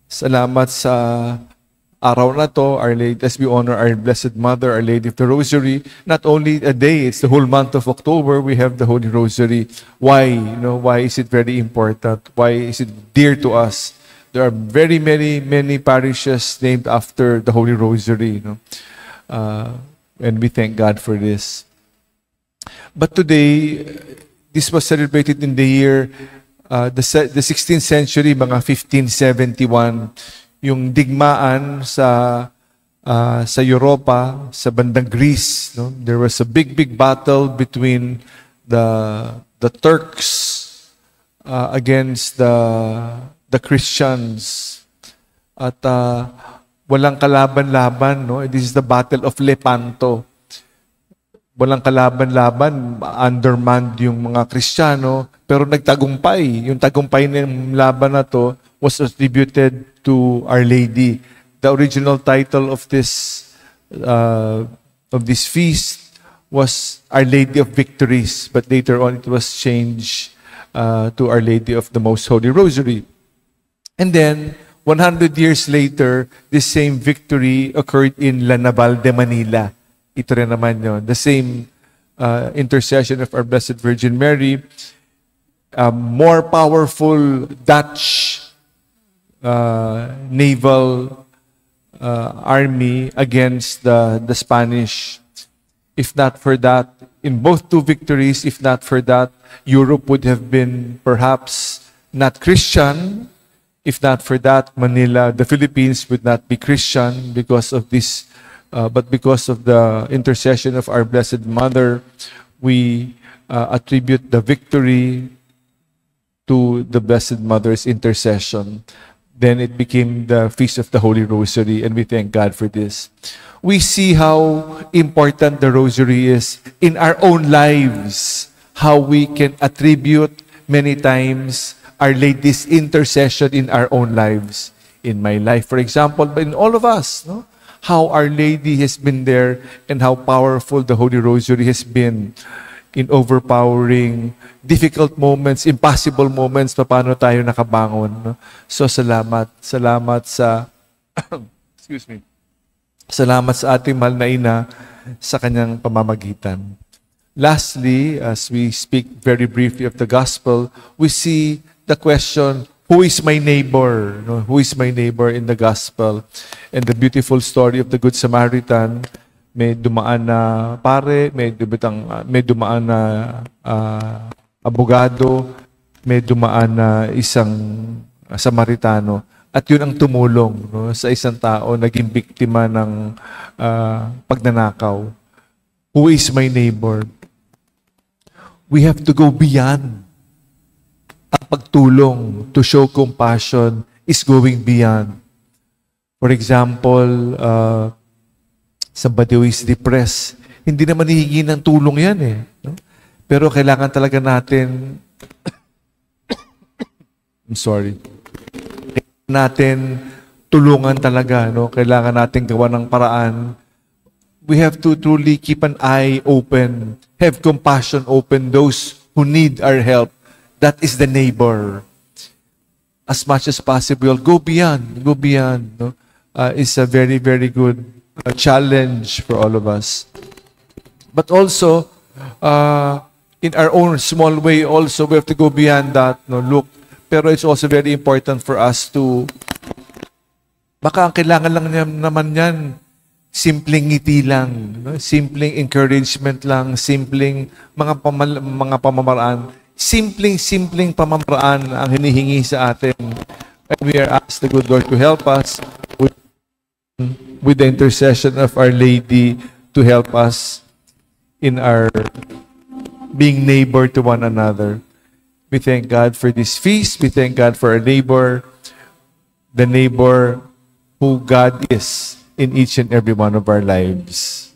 Salamat sa araw na to, Our Lady, as we honor our Blessed Mother, Our Lady of the Rosary. Not only a day, it's the whole month of October, we have the Holy Rosary. Why? Why is it very important? Why is it dear to us? There are very many parishes named after the Holy Rosary. And we thank God for this. But today, this was celebrated in the year, the 16th century, mga 1571, yung digmaan sa Europa, sa bandang Greece. There was a big battle between the Turks against the Christians. At walang kalaban-laban. This is the Battle of Lepanto. Walang kalaban-laban, undermanned yung mga Kristiyano, pero nagtagumpay. Yung tagumpay ng laban na to was attributed to Our Lady. The original title of this feast was Our Lady of Victories, but later on it was changed to Our Lady of the Most Holy Rosary. And then, 100 years later, this same victory occurred in La Naval de Manila. Ito rin naman yun. The same intercession of our Blessed Virgin Mary, more powerful Dutch naval army against the Spanish. If not for that, in both two victories, if not for that, Europe would have been perhaps not Christian. If not for that, Manila, the Philippines would not be Christian because of this. But because of the intercession of our Blessed Mother, we attribute the victory to the Blessed Mother's intercession. Then it became the Feast of the Holy Rosary, and we thank God for this. We see how important the Rosary is in our own lives, how we can attribute many times Our Lady's intercession in our own lives. In my life, for example, but in all of us, how Our Lady has been there and how powerful the Holy Rosary has been in overpowering difficult moments, impossible moments, paano tayo nakabangon. So salamat. Salamat sa excuse me. Salamat sa ating mahal na ina sa kanyang pamamagitan. Lastly, as we speak very briefly of the gospel, we see the question, who is my neighbor? Who is my neighbor in the gospel? And the beautiful story of the Good Samaritan, may dumaan na pare, may dumaan na abogado, may dumaan na isang Samaritano. At yun ang tumulong sa isang tao, naging biktima ng pagnanakaw. Who is my neighbor? We have to go beyond. Ang pagtulong to show compassion is going beyond. For example, somebody who is depressed, hindi naman hihingi ng tulong yan eh. Pero kailangan talaga natin I'm sorry. Kailangan natin tulungan talaga, Kailangan natin gawa ng paraan. We have to truly keep an eye open, have compassion open, those who need our help. That is the neighbor. As much as possible, go beyond. Go beyond. It's a very good challenge for all of us. But also, in our own small way, also we have to go beyond that. Look, pero it's also very important for us to, baka ang kailangan lang naman yan, simpleng ngiti lang, simpleng encouragement lang, simpleng mga pamamaraan. Simpleng pamamaraan ang hinihingi sa atin. And we are asked the good Lord to help us with the intercession of Our Lady to help us in our being neighbor to one another. We thank God for this feast. We thank God for our neighbor, the neighbor who God is in each and every one of our lives.